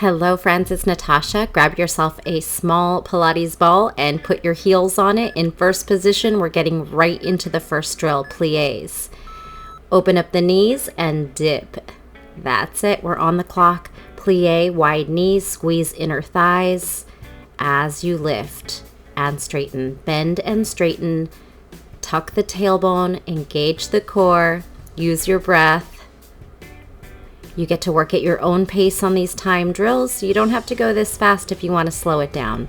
Hello friends, it's Natasha. Grab yourself a small Pilates ball and put your heels on it. In first position, we're getting right into the first drill, plies. Open up the knees and dip. That's it, we're on the clock. Plie, wide knees, squeeze inner thighs as you lift and straighten. Bend and straighten, tuck the tailbone, engage the core, use your breath. You get to work at your own pace on these time drills, so you don't have to go this fast if you want to slow it down.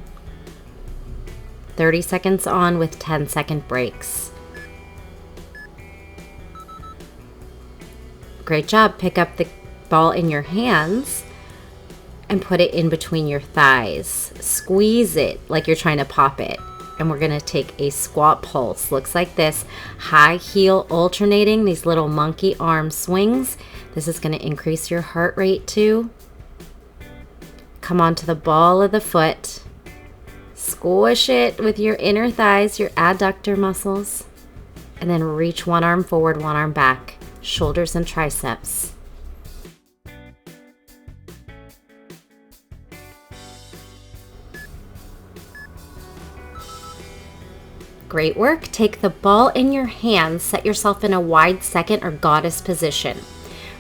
30 seconds on with 10-second breaks. Great job. Pick up the ball in your hands and put it in between your thighs. Squeeze it like you're trying to pop it. And we're going to take a squat pulse. Looks like this. High heel alternating, these little monkey arm swings. This is going to increase your heart rate too. Come onto the ball of the foot. Squish it with your inner thighs, your adductor muscles. And then reach one arm forward, one arm back. Shoulders and triceps. Great work. Take the ball in your hands, set yourself in a wide second or goddess position.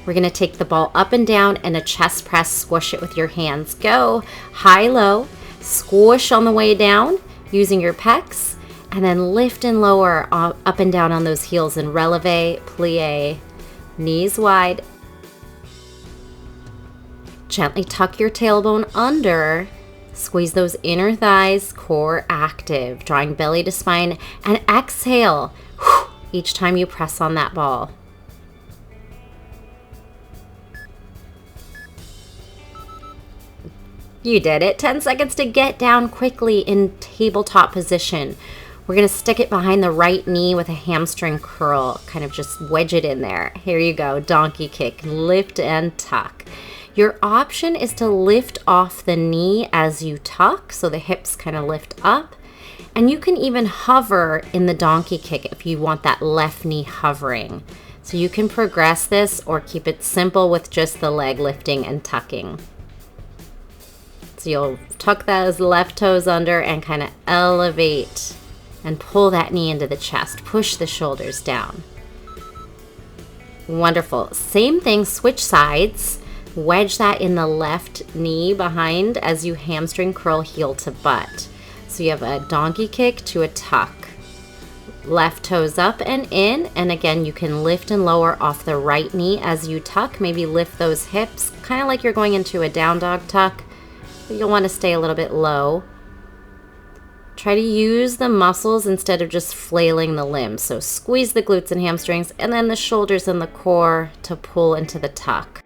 We're going to take the ball up and down and a chest press, squish it with your hands. Go high, low, squish on the way down using your pecs, and then lift and lower up and down on those heels in releve, plie, knees wide. Gently tuck your tailbone under. Squeeze those inner thighs, core active, drawing belly to spine, and exhale each time you press on that ball. You did it. 10 seconds to get down quickly in tabletop position. We're going to stick it behind the right knee with a hamstring curl, kind of just wedge it in there. Here you go, donkey kick, lift and tuck. Your option is to lift off the knee as you tuck, so the hips kind of lift up. And you can even hover in the donkey kick if you want that left knee hovering. So you can progress this or keep it simple with just the leg lifting and tucking. So you'll tuck those left toes under and kind of elevate and pull that knee into the chest. Push the shoulders down. Wonderful. Same thing, switch sides. Wedge that in the left knee behind as you hamstring curl heel to butt. So you have a donkey kick to a tuck. Left toes up and in, and again you can lift and lower off the right knee as you tuck. Maybe lift those hips, kind of like you're going into a down dog tuck. But you'll want to stay a little bit low. Try to use the muscles instead of just flailing the limbs. So squeeze the glutes and hamstrings, and then the shoulders and the core to pull into the tuck.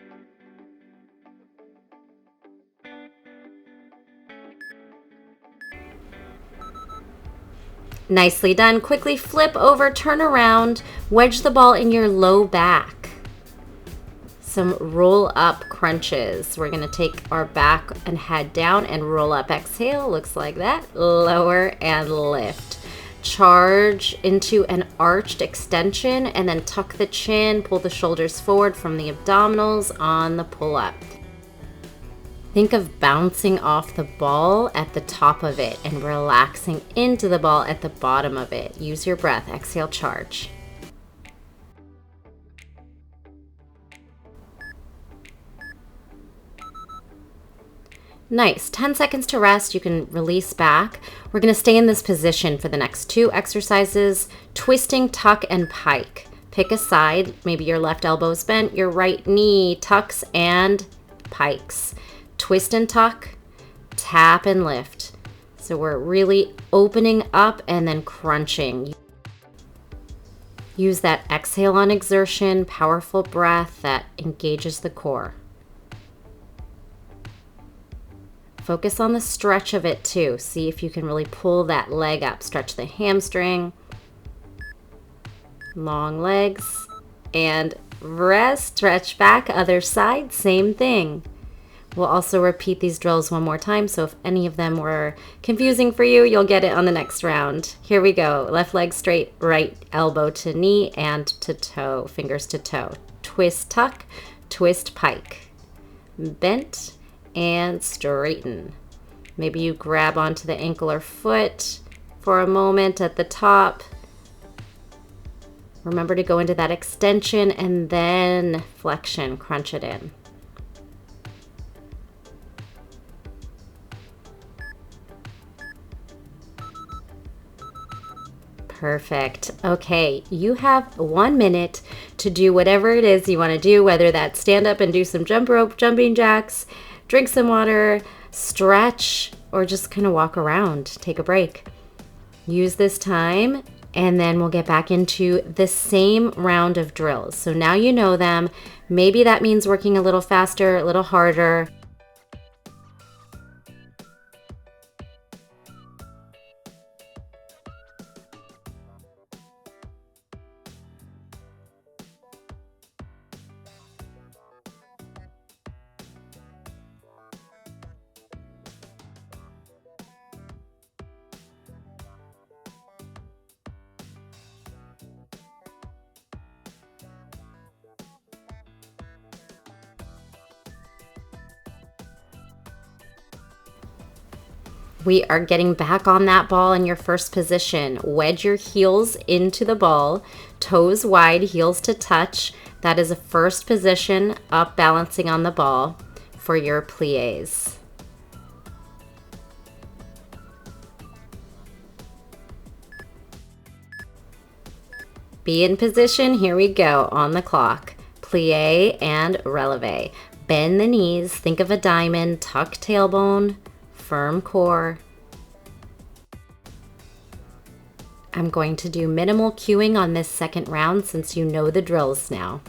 Nicely done. Quickly flip over, turn around, wedge the ball in your low back. Some roll up crunches. We're going to take our back and head down and roll up. Exhale, looks like that. Lower and lift. Charge into an arched extension and then tuck the chin, pull the shoulders forward from the abdominals on the pull up. Think of bouncing off the ball at the top of it and relaxing into the ball at the bottom of it. Use your breath. Exhale, charge. Nice. 10 seconds to rest. You can release back. We're going to stay in this position for the next 2 exercises. Twisting, tuck, and pike. Pick a side. Maybe your left elbow is bent. Your right knee tucks and pikes. Twist and tuck, tap and lift. So we're really opening up and then crunching. Use that exhale on exertion, powerful breath that engages the core. Focus on the stretch of it too. See if you can really pull that leg up. Stretch the hamstring. Long legs. And rest, stretch back, other side, same thing. We'll also repeat these drills one more time, so if any of them were confusing for you, you'll get it on the next round. Here we go. Left leg straight, right elbow to knee and to toe, fingers to toe. Twist, tuck, twist, pike. Bent and straighten. Maybe you grab onto the ankle or foot for a moment at the top. Remember to go into that extension and then flexion, crunch it in. Perfect. Okay, you have 1 minute to do whatever it is you want to do, whether that's stand up and do some jump rope, jumping jacks, drink some water, stretch, or just kind of walk around, take a break. Use this time, and then we'll get back into the same round of drills. So now you know them. Maybe that means working a little faster, a little harder. We are getting back on that ball in your first position. Wedge your heels into the ball, toes wide, heels to touch. That is a first position, up balancing on the ball for your plies. Be in position, here we go, on the clock. Plie and releve. Bend the knees, think of a diamond, tuck tailbone, firm core. I'm going to do minimal cueing on this second round since you know the drills now.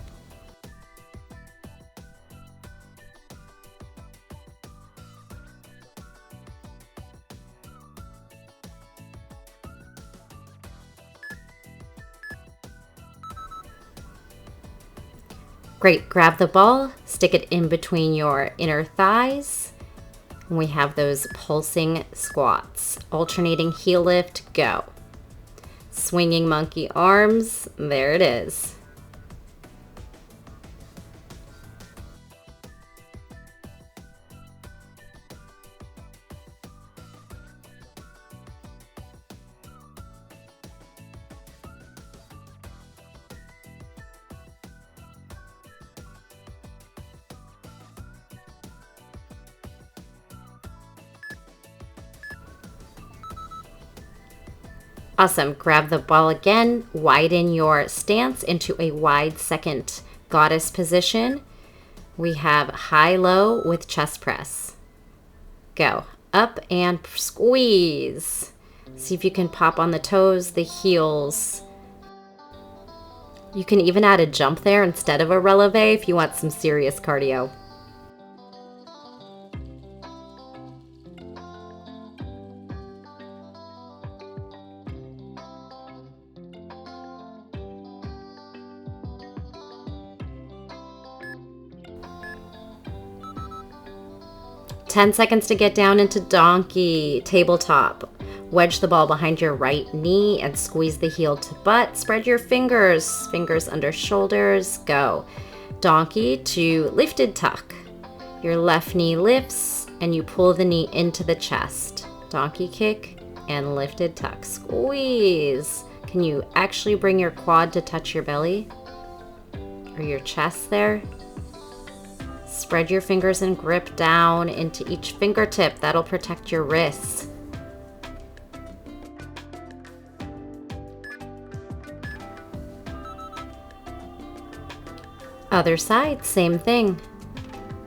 Great, grab the ball, stick it in between your inner thighs. We have those pulsing squats. Alternating heel lift, go. Swinging monkey arms, there it is. Awesome. Grab the ball again, widen your stance into a wide second goddess position. We have high-low with chest press. Go. Up and squeeze. See if you can pop on the toes, the heels. You can even add a jump there instead of a releve if you want some serious cardio. Ten seconds to get down into donkey, tabletop. Wedge the ball behind your right knee and squeeze the heel to butt. Spread your fingers, fingers under shoulders, go. Donkey to lifted tuck. Your left knee lifts and you pull the knee into the chest. Donkey kick and lifted tuck. Squeeze. Can you actually bring your quad to touch your belly or your chest there? Spread your fingers and grip down into each fingertip. That'll protect your wrists. Other side, same thing.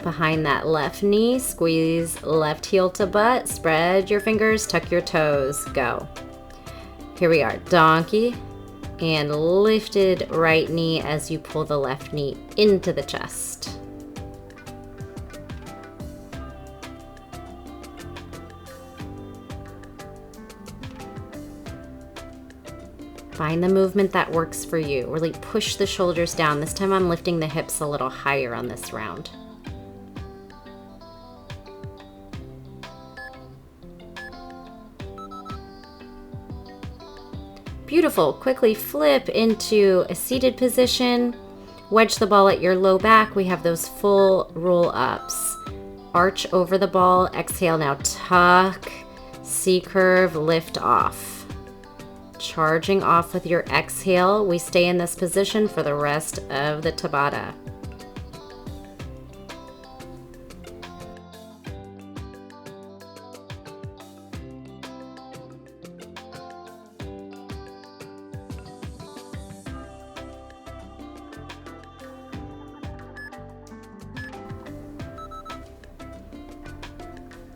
Behind that left knee, squeeze left heel to butt. Spread your fingers, tuck your toes, go. Here we are, donkey and lifted right knee as you pull the left knee into the chest. Find the movement that works for you. Really push the shoulders down. This time I'm lifting the hips a little higher on this round. Beautiful. Quickly flip into a seated position. Wedge the ball at your low back. We have those full roll ups. Arch over the ball. Exhale, now tuck, C-curve, lift off. Charging off with your exhale. We stay in this position for the rest of the Tabata.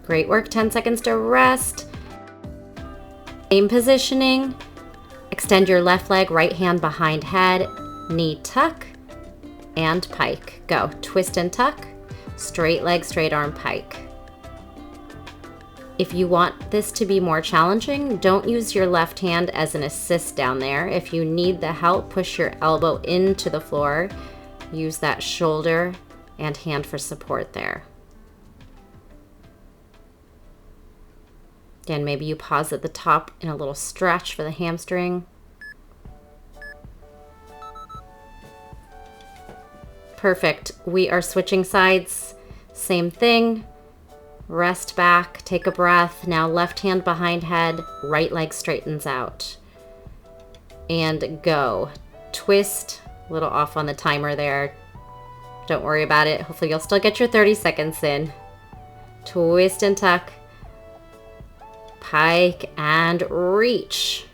Great work, 10 seconds to rest. Same positioning. Extend your left leg, right hand behind head, knee tuck, and pike. Go, twist and tuck, straight leg, straight arm, pike. If you want this to be more challenging, don't use your left hand as an assist down there. If you need the help, push your elbow into the floor. Use that shoulder and hand for support there. Again, maybe you pause at the top in a little stretch for the hamstring. Perfect. We are switching sides. Same thing. Rest back, take a breath. Now left hand behind head, right leg straightens out. And go. Twist. A little off on the timer there. Don't worry about it. Hopefully you'll still get your 30 seconds in. Twist and tuck. Pike and reach.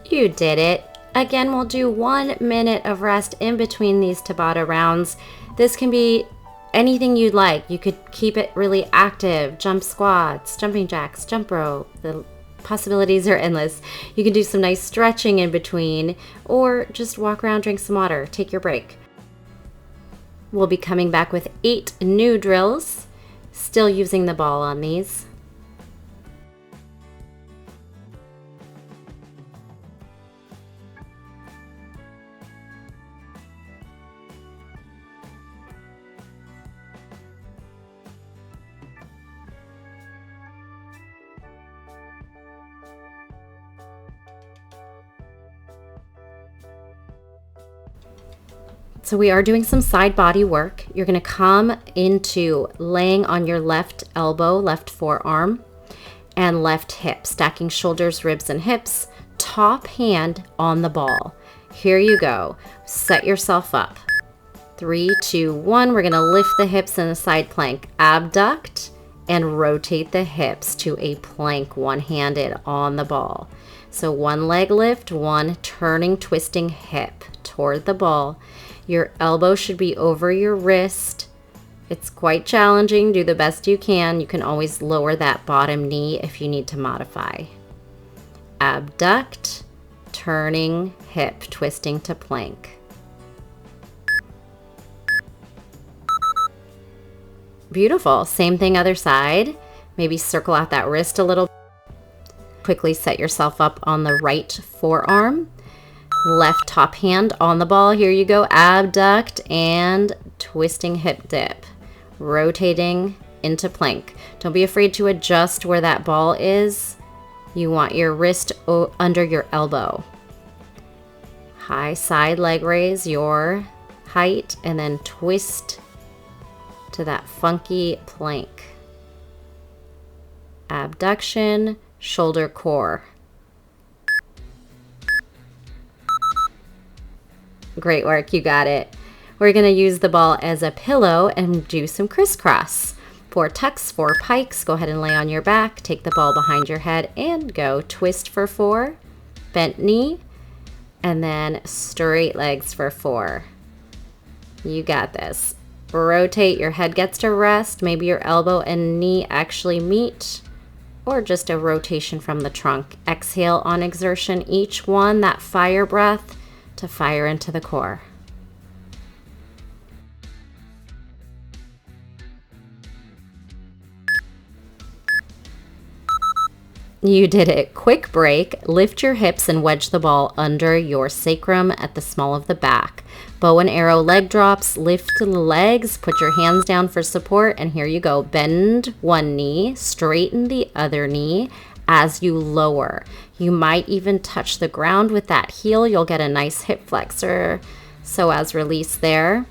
You did it. Again, we'll do 1 minute of rest in between these Tabata rounds. This can be anything you'd like. You could keep it really active. Jump squats, jumping jacks, jump rope. The possibilities are endless. You can do some nice stretching in between, or just walk around, drink some water, take your break. We'll be coming back with 8 new drills, still using the ball on these. So we are doing some side body work. You're going to come into laying on your left elbow, left forearm, and left hip, stacking shoulders, ribs, and hips, top hand on the ball. Here you go. Set yourself up. 3, 2, 1. We're going to lift the hips in a side plank. Abduct and rotate the hips to a plank, one-handed on the ball. So one leg lift, one turning, twisting hip toward the ball. Your elbow should be over your wrist. It's quite challenging. Do the best you can. You can always lower that bottom knee if you need to modify. Abduct, turning, hip, twisting to plank. Beautiful. Same thing other side. Maybe circle out that wrist a little. Quickly set yourself up on the right forearm. Left top hand on the ball. Here you go. Abduct and twisting hip dip. Rotating into plank. Don't be afraid to adjust where that ball is. You want your wrist under your elbow. High side leg raise, your height, and then twist to that funky plank. Abduction, shoulder core. Great work, you got it. We're going to use the ball as a pillow and do some crisscross. 4 tucks, 4 pikes. Go ahead and lay on your back. Take the ball behind your head and go. Twist for 4, bent knee, and then straight legs for 4. You got this. Rotate, your head gets to rest. Maybe your elbow and knee actually meet, or just a rotation from the trunk. Exhale on exertion, each one, that fire breath to fire into the core. You did it. Quick break. Lift your hips and wedge the ball under your sacrum at the small of the back. Bow and arrow leg drops, lift the legs, put your hands down for support, and here you go. Bend one knee, straighten the other knee as you lower. You might even touch the ground with that heel. You'll get a nice hip flexor, so as release there.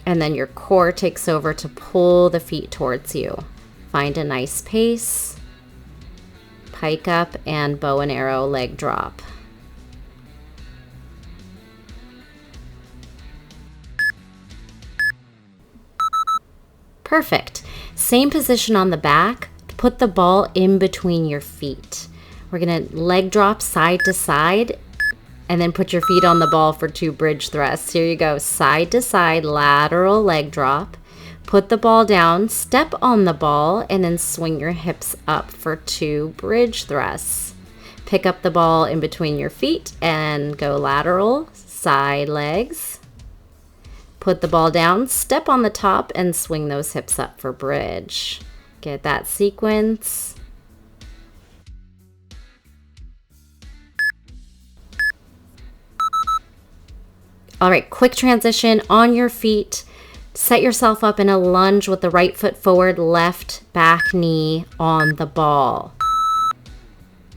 And then your core takes over to pull the feet towards you. Find a nice pace. Pike up and bow and arrow leg drop. Perfect. Same position on the back. Put the ball in between your feet. We're gonna leg drop side to side and then put your feet on the ball for 2 bridge thrusts. Here you go, side to side, lateral leg drop. Put the ball down, step on the ball, and then swing your hips up for 2 bridge thrusts. Pick up the ball in between your feet and go lateral, side legs. Put the ball down, step on the top, and swing those hips up for bridge. Get that sequence. All right, quick transition on your feet. Set yourself up in a lunge with the right foot forward, left back knee on the ball.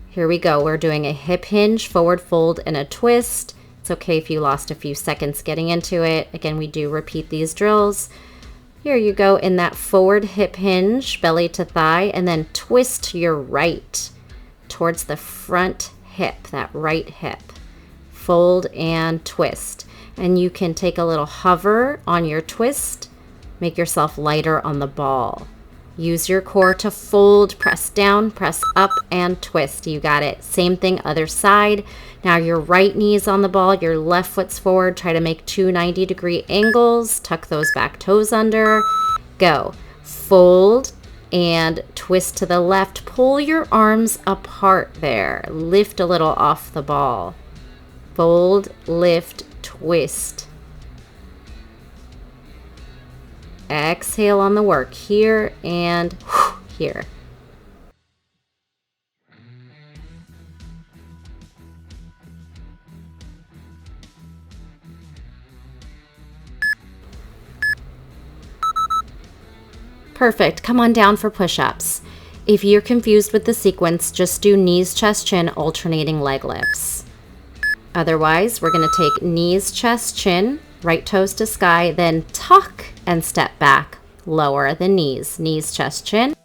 Here we go. We're doing a hip hinge, forward fold, and a twist. It's okay if you lost a few seconds getting into it. Again, we do repeat these drills. Here you go in that forward hip hinge, belly to thigh, and then twist to your right towards the front hip, that right hip. Fold and twist. And you can take a little hover on your twist, make yourself lighter on the ball. Use your core to fold, press down, press up, and twist. You got it. Same thing, other side. Now your right knee is on the ball, your left foot's forward. Try to make 2 90-degree angles. Tuck those back toes under. Go. Fold and twist to the left. Pull your arms apart there. Lift a little off the ball. Fold, lift, twist. Exhale on the work here and here. Perfect. Come on down for push-ups. If you're confused with the sequence, just do knees, chest, chin, alternating leg lifts. Otherwise, we're going to take knees, chest, chin, right toes to sky, then tuck and step back. Lower the knees. Knees, chest, chin.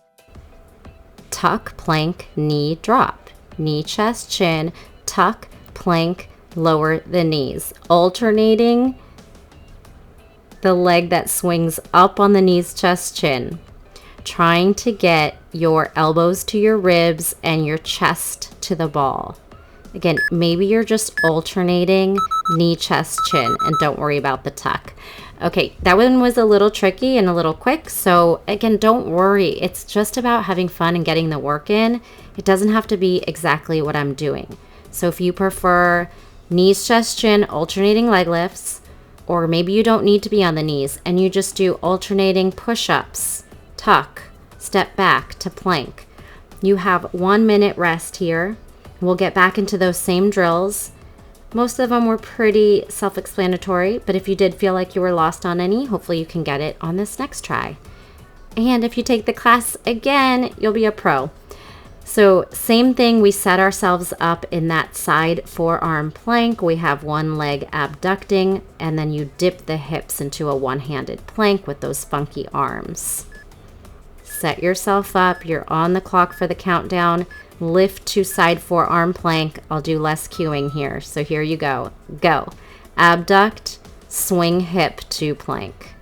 Tuck, plank, knee, drop. Knee, chest, chin, tuck, plank, lower the knees. Alternating the leg that swings up on the knees, chest, chin. Trying to get your elbows to your ribs and your chest to the ball. Again, maybe you're just alternating knee, chest, chin, and don't worry about the tuck. Okay, that one was a little tricky and a little quick. So again, don't worry. It's just about having fun and getting the work in. It doesn't have to be exactly what I'm doing. So if you prefer knees, chest, chin, alternating leg lifts, or maybe you don't need to be on the knees and you just do alternating push-ups, tuck, step back to plank. You have 1 minute rest here. We'll get back into those same drills. Most of them were pretty self-explanatory, but if you did feel like you were lost on any, hopefully you can get it on this next try. And if you take the class again, you'll be a pro. So same thing, we set ourselves up in that side forearm plank. We have one leg abducting, and then you dip the hips into a one-handed plank with those funky arms. Set yourself up. You're on the clock for the countdown. Lift to side forearm plank. I'll do less cueing here. So here you go. Go. Abduct, swing hip to plank.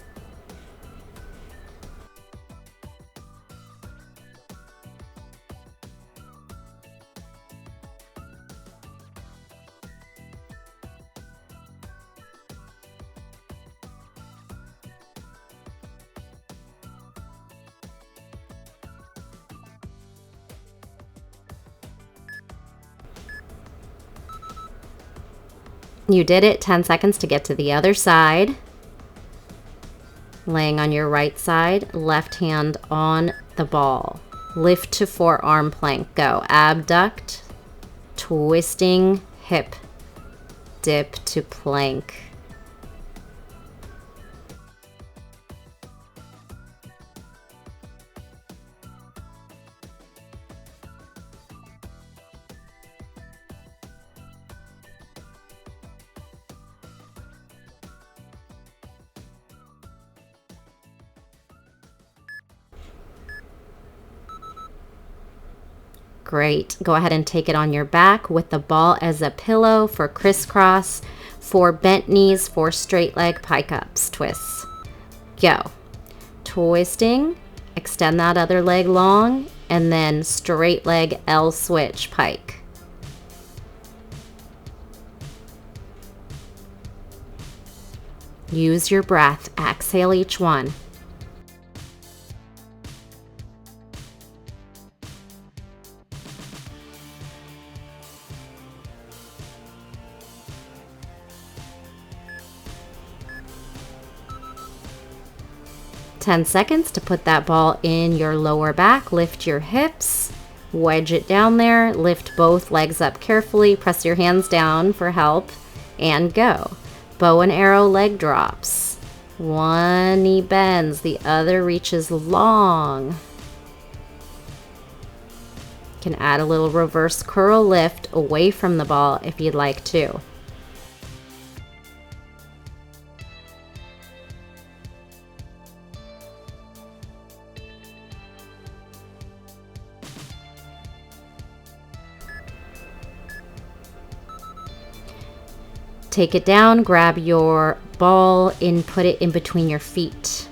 You did it. 10 seconds to get to the other side. Laying on your right side, left hand on the ball. Lift to forearm plank. Go. Abduct, twisting hip, dip to plank. Great. Go ahead and take it on your back with the ball as a pillow for crisscross, for bent knees, for straight leg pike ups, twists. Go. Twisting, extend that other leg long, and then straight leg L switch pike. Use your breath. Exhale each one. Ten seconds to put that ball in your lower back. Lift your hips, wedge it down there, lift both legs up carefully, press your hands down for help, and go. Bow and arrow leg drops. One knee bends, the other reaches long. You can add a little reverse curl lift away from the ball if you'd like to. Take it down, grab your ball and put it in between your feet.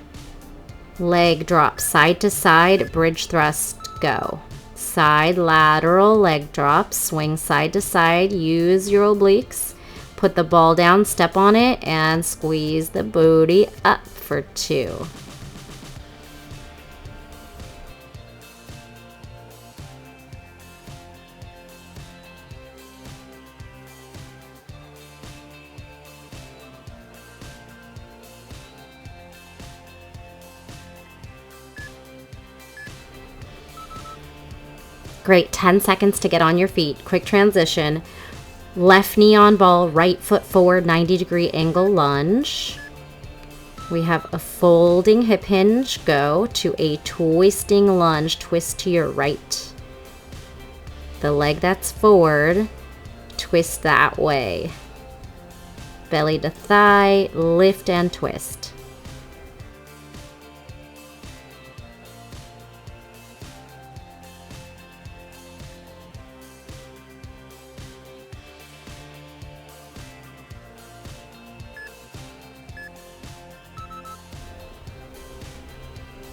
Leg drop side to side, bridge thrust, go. Side lateral leg drop, swing side to side, use your obliques. Put the ball down, step on it, and squeeze the booty up for 2. Great, 10 seconds to get on your feet. Quick transition. Left knee on ball, right foot forward, 90-degree angle lunge. We have a folding hip hinge. Go to a twisting lunge, twist to your right. The leg that's forward, twist that way. Belly to thigh, lift and twist.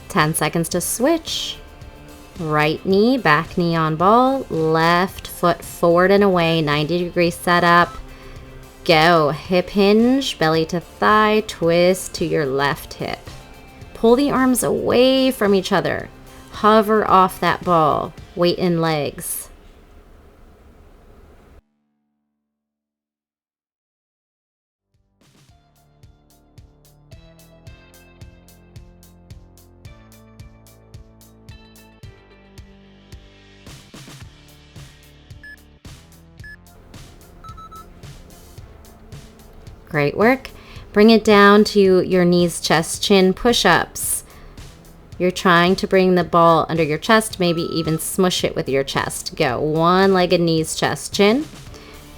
Ten seconds to switch. Right knee, back knee on ball, left foot forward and away, 90-degree setup. Go, hip hinge, belly to thigh, twist to your left hip. Pull the arms away from each other. Hover off that ball, weight in legs. Great work. Bring it down to your knees, chest, chin, push-ups. You're trying to bring the ball under your chest, maybe even smush it with your chest. Go. One-legged knees, chest, chin.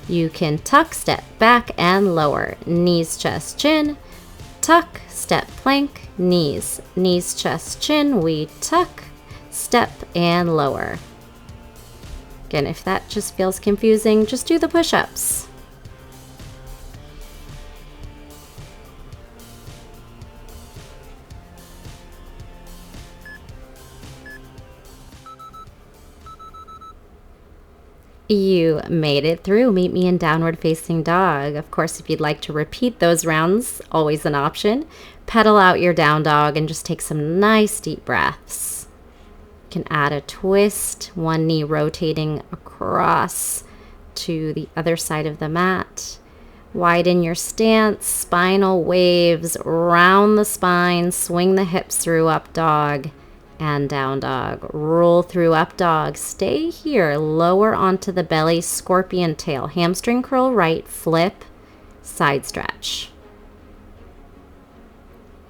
You can tuck, step back, and lower. Knees, chest, chin. Tuck, step, plank, knees. Knees, chest, chin. We tuck, step, and lower. Again, if that just feels confusing, just do the push-ups. You made it through. Meet me in downward facing dog. Of course, if you'd like to repeat those rounds, always an option. Pedal out your down dog and just take some nice deep breaths. You can add a twist, one knee rotating across to the other side of the mat. Widen your stance, spinal waves, round the spine, swing the hips through up dog and down dog. Roll through up dog. Stay here. Lower onto the belly, scorpion tail. Hamstring curl right, flip, side stretch.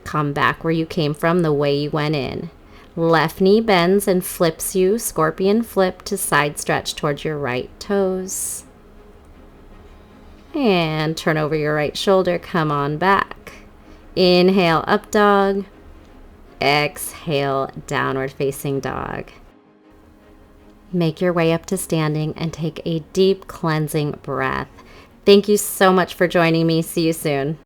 Come back where you came from, the way you went in. Left knee bends and flips you, scorpion flip to side stretch towards your right toes. And turn over your right shoulder, come on back. Inhale, up dog. Exhale, downward facing dog. Make your way up to standing and take a deep cleansing breath. Thank you so much for joining me. See you soon.